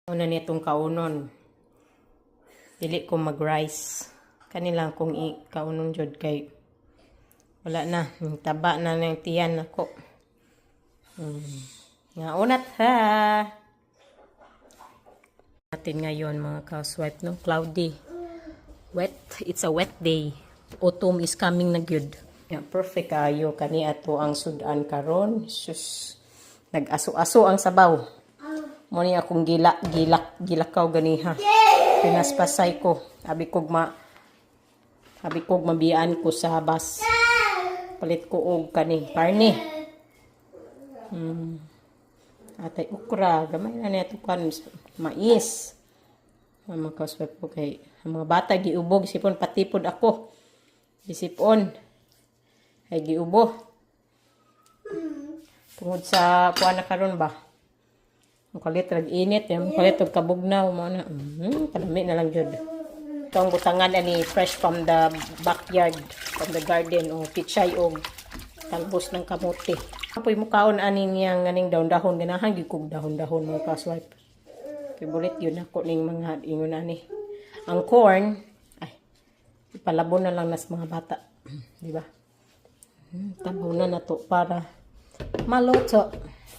Una nitong kaunon. Dili ko mag-rice. Kanilang kung kaunon jud kay wala na. Taba na ng tiyan ako. Nga unat ha. Natin ngayon mga housewife, no? Cloudy. Wet. It's a wet day. Autumn is coming na good. Yeah, perfect kayo kani ato ang sudan karon. Sus. Nag-aso-aso ang sabaw. Mo ni akong gilakaw ganiha. Pinaspasay ko. Abi kog mabiyaan ko sa bus. Palit ko og kani karne. Atay ukra, gamay na neto kan mais. Mga kausap ko kay mga bata giubog sipon patipod ako. Isipon ay giubo. Tungod sa kuan na karon ba? Ang kalit rag init, yung kalit og kabugnaw mo na. Kadami na lang jud. Ito ang butangan ani fresh from the backyard, from the garden o pichay og talbos ng kamote. Apoy mo kaon aning yang aning dahon-dahon ganahan gikog dahon-dahon mga housewife. Favorite yun ako ning mga ingon ani. Ang corn ay ipalabon na lang nas mga bata, di ba? Tabunan na to para maluto.